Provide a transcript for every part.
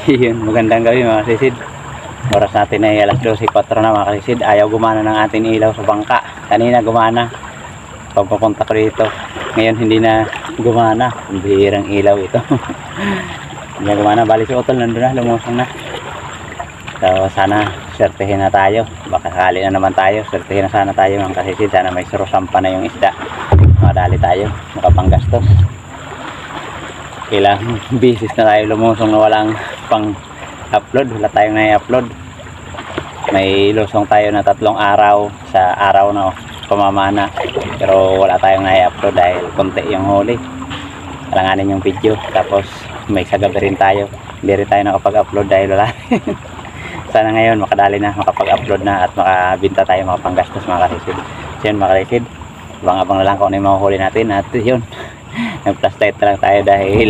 Yun, magandang gabi mga kasisid. Oras natin ay alas 12:04 na mga kasisid. Ayaw gumana ng ating ilaw sa bangka. Kanina gumana pagpapunta ko dito. Ngayon hindi na gumana. Ang bihirang ilaw ito. Hindi na gumana. Bali si Utol nandun na, lumusong na. So sana swertehin na tayo. Baka sakali na naman tayo. Swertehin na sana tayo mga kasisid. Sana may surusampa na yung isda. Makadali tayo, makapanggastos. Ilang bisis na tayo lumusong na walang pang upload, wala tayong na-upload. May lusong tayo na 3 araw sa araw na pamamana, pero wala tayong na-upload dahil konti yung huli, alanganin yung video. Tapos may sa gabi rin tayo, hindi rin tayo nakapag-upload dahil wala. Sana ngayon makadali na, makapag-upload na at makabinta tayo, makapanggastos mga karisid. So yun mga karisid, abang-abang na lang kung ano yung mahuhuli natin. At yun, nag-flashlight na lang tayo dahil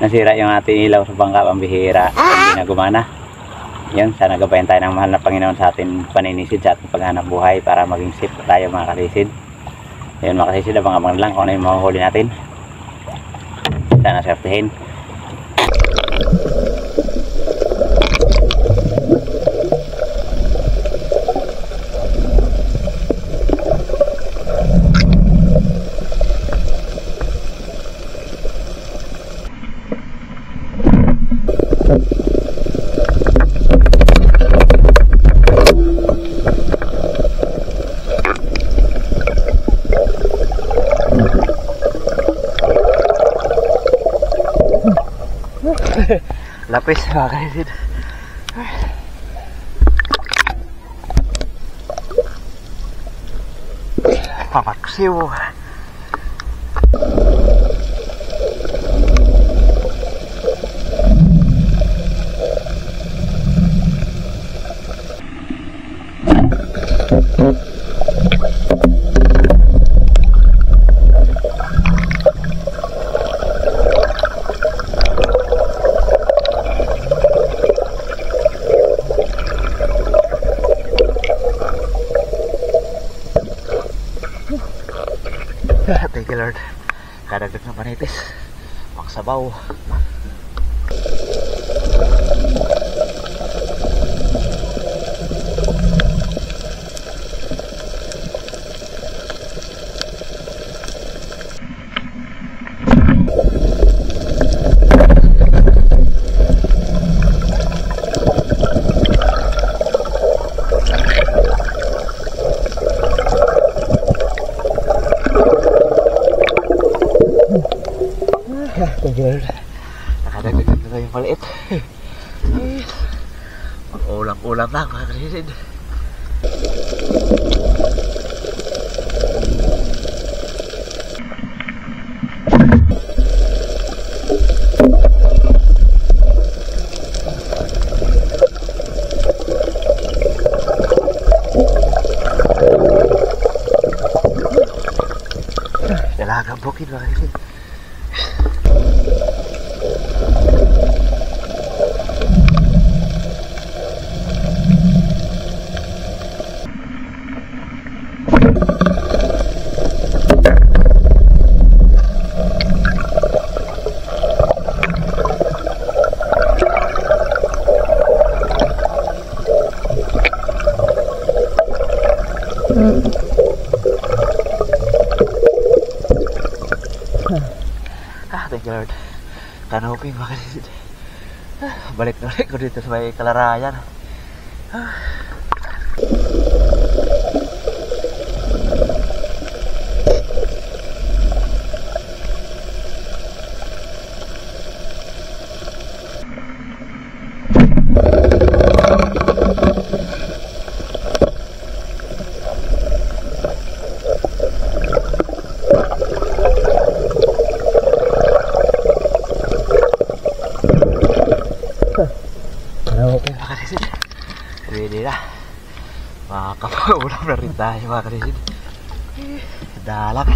nasira yung ating ilaw sa bangka, pambihira, hindi na gumana. Yun, sana gabayan tayo ng mahal na Panginoon sa ating paninisid, sa ating paghanap buhay para maging safe tayo mga kasisid. Yun mga kasisid, abang-abang na lang kung ano yung mahuhuli natin. Sana swertehin. Lapis mga kaisid. Pamaksiw. Thank you Lord. Kadagdag na panitis, maksabaw. Thank you Lord. Nakadagdag na tayong maliit. Mag-ulam-ulam na mga kasisid. Dalagang bukid mga kasisid. Thank you Lord. Kanoping mga kasisid. Balik na ulit ko dito sa may Kalarayan. Okay mga karisid, ready na. Makakapaulam na rin tayo mga karisid. Dalag.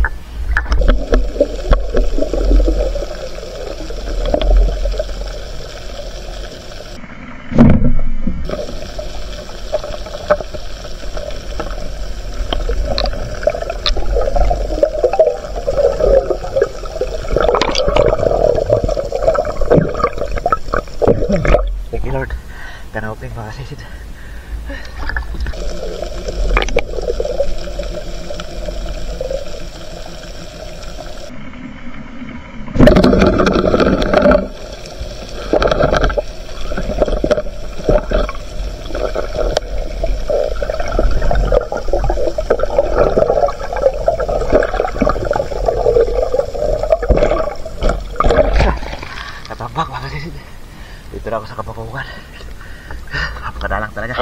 Okay. Canoping mga kasisid. Katambak mga kasisid. Dito na ako sa Kapakukan. Napakadalang talaga.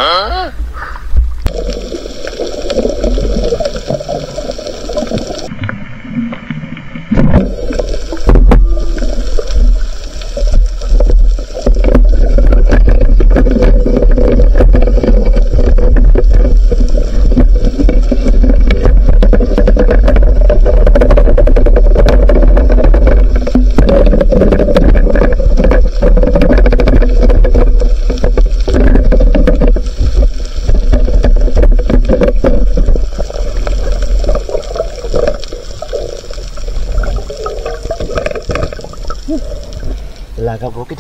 Dalagang bukid.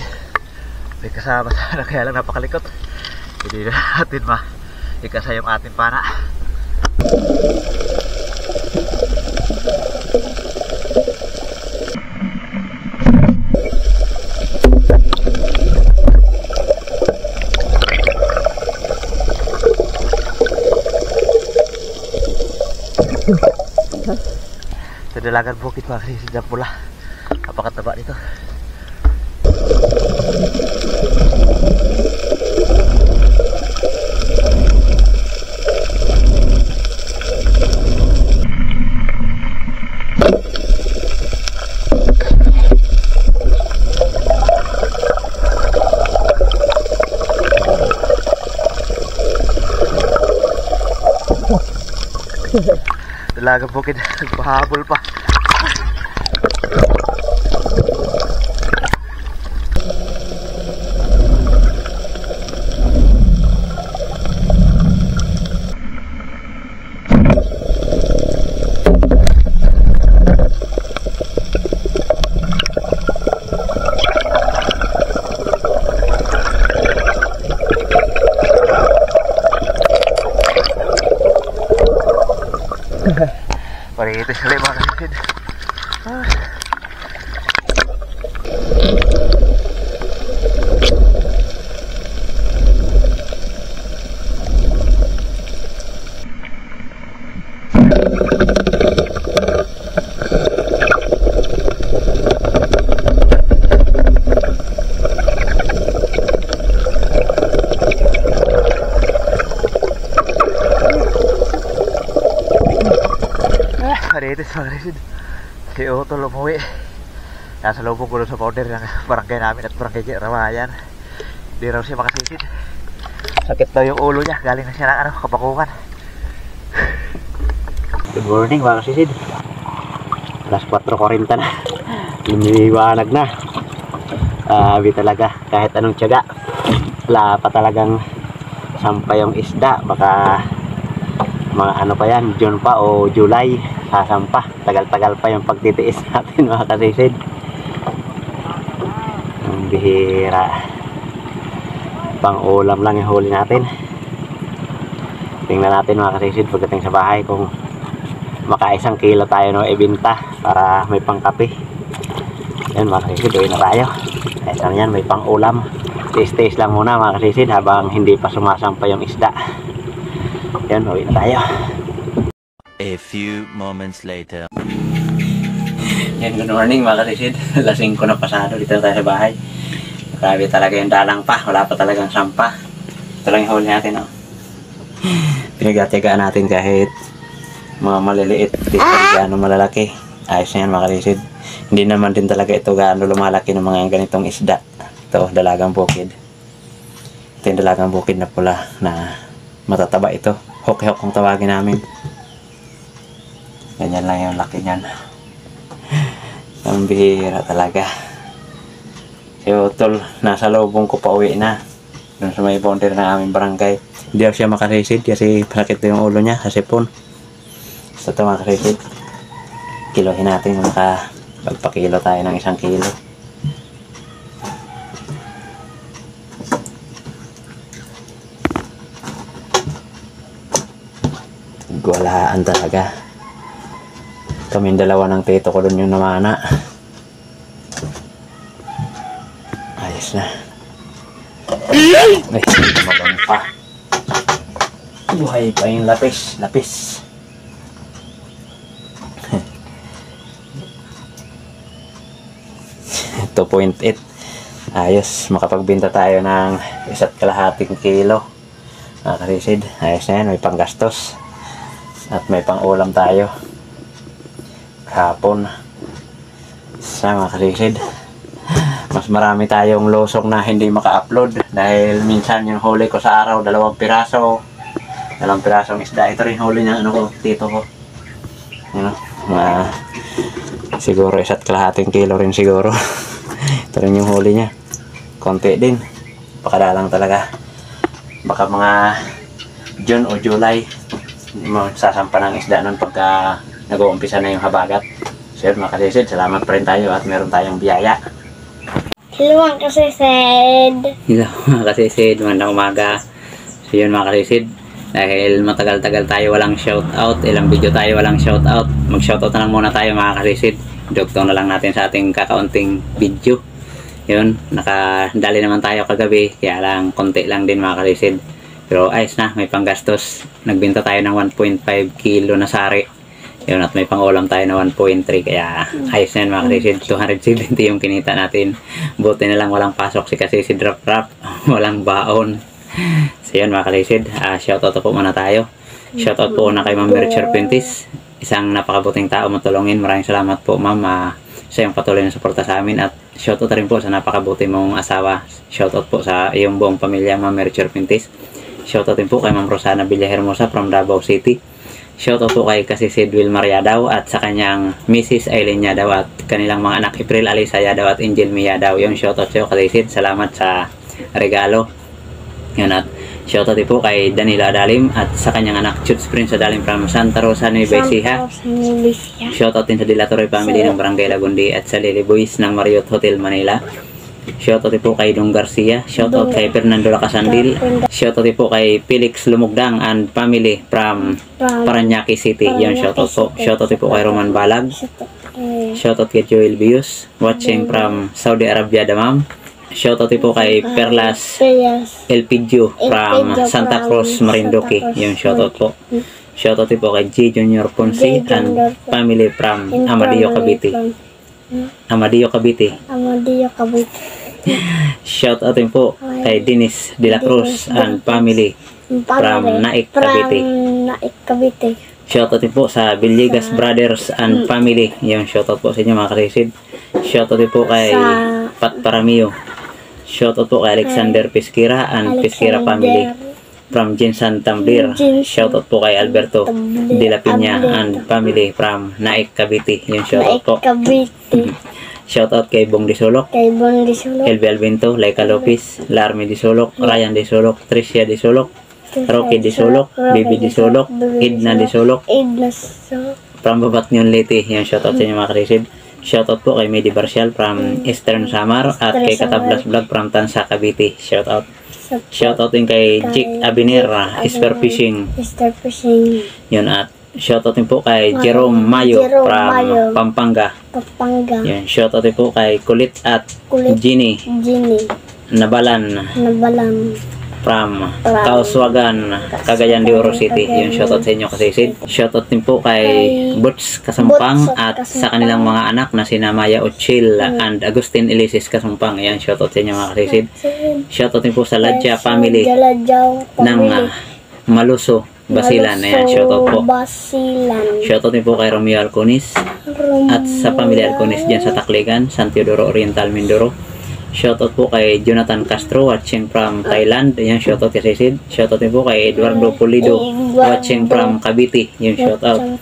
May kasama sana kaya lang napakalikot. Hindi na natin ikasa yung ating pana. Sa dalagang bukid mga kasisid na pula. Napakataba dito. Dalagang bukid, pahabol pa. Paritis ulit mga kasisid. Paritis mga kasisid. Si Otol umuwi. Nasa lubong ko sa border ng barangay namin at barangay Ramayan. Di raw siya makasisid. Sakit daw yung ulo niya. Galing na siya ng Kapakukan. Good morning mga kasisid. Alas 4:40 na. Lumiwanag na. Sabi talaga kahit anong tiyaga. Wala pa talagang sampay yung isda. Baka mga ano pa yan, June pa o July sasampa. Tagal-tagal pa yung pagtitiis natin mga kasisid. Ang bihira. Pang ulam lang yung huli natin. Tingnan natin mga kasisid pagdating sa bahay kung maka-1 kilo tayo no ibinta para may pangkape. Yan mga kasisid, uwi na tayo. Ayun yan, may pang ulam. Tiis-tiis lang muna mga kasisid habang hindi pa sumasampa yung isda. Yan, uwi na tayo. A few moments later. Yan, good morning mga kasisid. Alas 5 na pasado, dito na tayo sa bahay. Grabe talaga yung dalang pa, wala pa talagang sampa. Ito lang yung huli natin, oh. Pinagatiyagaan natin kahit mga maliliit, di gaano malalaki. Ayos na yan mga kasisid. Hindi naman din talaga ito gaano lumalaki ng mga ganitong isda. Ito, dalagang bukid. Ito yung dalagang bukid na pula na matataba ito. Hoki-hok kung tawagin namin. Ganyan lang yung laki niyan. Ang bihira talaga. Si Otol, nasa lubong ko pa uwi na. Doon sa may boundary ng aming barangay. Hindi siya makasisid kasi sakit yung ulo niya sa sipon. So ito makasisid. Kilohin natin kung makapagpakilo tayo ng 1 kilo. Daan talaga. Kaming dalawa ng tito ko doon yung namana. Ayos na. Ay, mabang pa. Buhay pa yung lapis. 2.8. Ayos, makapagbenta tayo ng 1.5 kilo. Nakarisid. Ayos na yan, may panggastos. At may pang-ulam tayo. Kahapon. Sa mga karisid. Mas marami tayong losong na hindi maka-upload. Dahil minsan yung huli ko sa araw, 2 piraso. 2 pirasong isda. Ito rin huli ng ano ko, tito ko. You know, siguro 1.5 kilo rin siguro. Ito rin yung huli niya. Konti din. Pakadalang talaga. Baka mga June o July sasampa ng isda nun pagka nag-uumpisa na yung habagat. So yun mga kasisid, salamat pa rin tayo at meron tayong biyaya. Hello mga kasisid. Hello mga kasisid, magandang umaga. So yun mga kasisid, dahil matagal-tagal tayo walang shoutout, ilang video tayo walang shoutout, mag-shoutout na lang muna tayo mga kasisid. Dugtong na lang natin sa ating kakaunting video. Yun, nakadali naman tayo kagabi, kaya lang konti lang din mga kasisid. Pero ayos na, may panggastos. Nagbenta tayo ng 1.5 kilo na sari. Yun, at may pangulam tayo na 1.3. Kaya ayos na yun mga kasisid. 270 yung kinita natin. Buti na lang walang pasok si kasisid rap-rap. Walang baon. So yun mga kasisid, shoutout po muna tayo. Shoutout po na kay Ma'am Mercher Pintis. Isang napakabuting tao matulungin. Maraming salamat po ma'am sa iyong patuloy na suporta sa amin. At shoutout rin po sa napakabuti mong asawa. Shoutout po sa iyong buong pamilya Ma'am Mercher Pintis. Shoutout din po kay Ma'am Rosana Villahermosa from Davao City. Shoutout po kay Kasisid Wilmar Yadaw at sa kanyang Mrs. Aileen Yadaw at kanilang mga anak April Alisa Yadaw at Angel Mia Yadaw. Yung shoutout sa iyo Kasisid. Salamat sa regalo. Yun, at shoutout din po kay Danilo Adalim at sa kanyang anak Chuts Prince Adalim from Santa Rosa, Nueva Ecija. Shoutout din sa Dilatory family ng Barangay Lagundi at sa Lily Boys ng Marriott Hotel Manila. Shoutout po kay Dong Garcia. Shoutout kay Fernando Lacasandil. Shoutout po kay Felix Lumugdang and family from Parañaque City. Yan, shoutout po. Shoutout po kay Roman Balag. Shoutout kay Joel Bius watching from Saudi Arabia, Damam. Shoutout po kay Perlas Elpidio from Santa Cruz, Marinduque. Yan, shoutout po. Shoutout po kay G. Junior Ponce and family from Amadillo, Cavite. Amadillo, Cavite. Shoutout din po kay Dennis De La Cruz and family from Naik, Cavite. Shoutout din po sa Villegas Brothers and family. Yung shoutout po sa inyo mga karisid. Shoutout din po kay Pat Paramio. Shoutout po kay Alexander Pesquera and Pesquera family from Jinsan Tambir. Shoutout po kay Alberto De La Piña and family from Naik, Cavite. Yung shoutout po. Shoutout kay Bong Disolok, Elvi Alvinto, Laika Lopez, Larmy Disolok, Ryan Disolok, Tricia Disolok, Rocky Disolok, Bibi Disolok, Edna Disolok, from Babatnyon Leyte. Yung shoutout sa inyo mga karisid. Shoutout po kay Medi Barcial from Eastern Samar at kay Katablas Vlog from Tansa, Cavite. Shoutout. Shoutout din kay Jake Abiner, Spear Fishing. Yun, at shoutout din po kay Jerome Mayo from Pampanga. Yun, shoutout din po kay Kulit at Ginny Nabalan from Kauswagan, Cagayan de Oro City. Yun, shoutout sa inyo kasisid. Shoutout din po kay Butch Kasumpang at sa kanilang mga anak na sina Maya Ochil and Agustin Elisis Kasumpang. Yan, shoutout sa inyo mga kasisid. Shoutout din po sa Ladja family ng Maluso, Basilan. Ayan, shoutout po. Shoutout din po kay Romeo Alconis at sa pamilya Alconis dyan sa Tacligan, San Teodoro Oriental, Mindoro. Shoutout po kay Jonathan Castro watching from Thailand. Ayan, shoutout kay Sid. Shoutout din po kay Eduardo Pulido watching from Cavite. Yung shoutout.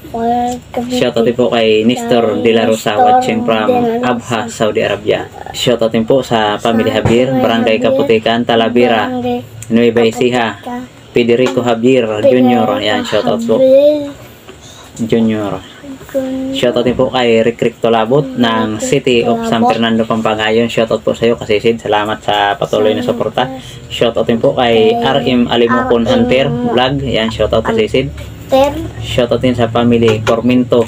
Shoutout din po kay Nestor De La Rosa watching from Abha, Saudi Arabia. Shoutout din po sa pamilya Javier, Barangay Kaputikan, Talavera, Nueva Ecija. Federico Javier Jr. Ayan, shoutout po. Junior. Shoutout din po kay Rick Tolabot ng City of San Fernando, Pampanga. Yun, shoutout po sa iyo Kasisid. Salamat sa patuloy na suporta. Shoutout din po kay RM Alimokon Hunter Vlog. Ayan, shoutout Kasisid. Master. Shoutout din sa family Corminto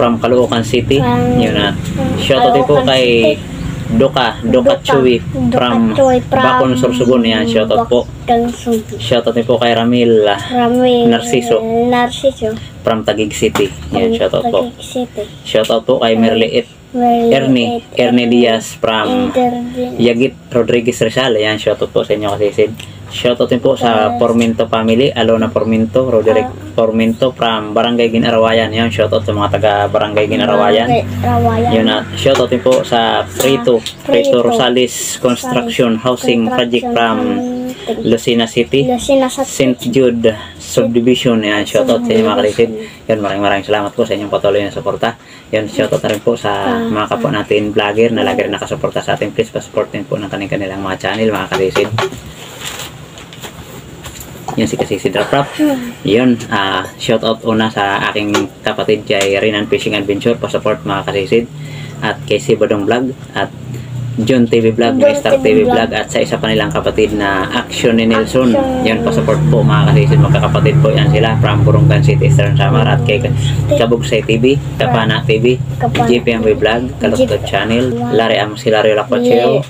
from Caloocan City. Yun na. Shoutout din po kay Doka Chewy from Bacon, Sorsogon. Yan, shoutout po. Shoutout din po kay Ramil Narciso from Taguig City. Yan, shoutout po. Shoutout po kay Merliit Ernie Diaz from Yagit Rodriguez Rizal. Yan, shoutout po sa inyo kasisid. Shoutout din po sa Porminto family, Alona Porminto, Roderick Porminto from Barangay Ginarawayan. Yan, shoutout sa mga taga Barangay Ginarawayan. Yun at shoutout din po sa Prito Rosales Construction Housing Project from Lucena City, St. Jude Subdivision. Yan, shoutout sa inyo mga kalisid. Yan, maraming salamat po sa inyong patuloy na suporta. Yan, shoutout na rin po sa mga kapwa natin vlogger na lagi rin nakasuporta sa atin. Please pa-support din po ng kanilang mga channel mga kalisid. Yun si Kasisid Raprap. Yun, shoutout una sa aking kapatid kay Rinan Fishing Adventure, pa-support mga kasisid. At kay si Badong Vlog at John TV Vlog, Star TV Vlog, at sa isa pa nilang kapatid na Action ni Nelson. Yun, pa-support po mga kasisid, magkakapatid po yan sila from Burungan City, Eastern Samar. At kay Kabugsay TV, Kapana TV, GPMV Vlog, Kalutod Channel, Larry Lario Lakwacheo,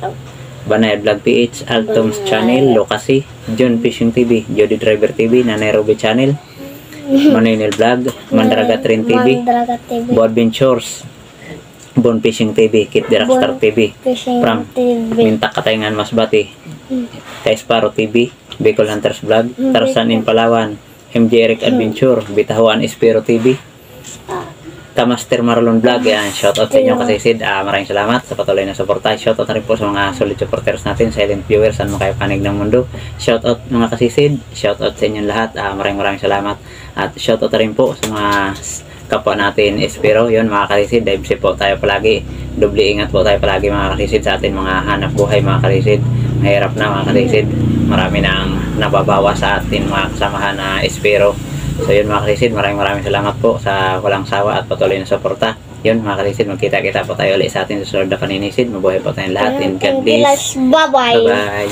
Banay Vlog PH, Altoms Channel, Lokasi, John Fishing TV, Jody Driver TV, Nanay Ruby Channel, Manuel Vlog, Mandaragat Rin TV, Bo Adventures, Bon Fishing TV, Kit Dirastar TV, from Mintak Katayngan Masbati, Kaisparo TV, Bicol Hunters Vlog, Tarzan in Palawan, MJ Eric Adventure, Bitahuan Espero TV, Master Marlon Vlog. Yan, shoutout sa inyo kasisid. Maraming salamat sa patuloy na suporta. Shoutout na rin po sa mga solid supporters natin, silent viewers, saan mo kayo panig ng mundo. Shoutout mga kasisid, shoutout sa inyong lahat. Maraming salamat. At shoutout na rin po sa mga kapwa natin Espero. Yun mga kasisid, dive safe po tayo palagi. Doble ingat po tayo palagi mga kasisid sa atin mga hanap buhay mga kasisid. Mahirap na mga kasisid. Marami nang nababawa sa atin mga kasamahan na Espero. So yun mga kalisid, maraming salamat po sa walang sawa at patuloy na suporta. Yun mga kalisid, magkita-kita po tayo ulit sa atin sa susunod na paninisid. Mabuhay po tayong lahat and God bless. Bye-bye. Bye-bye.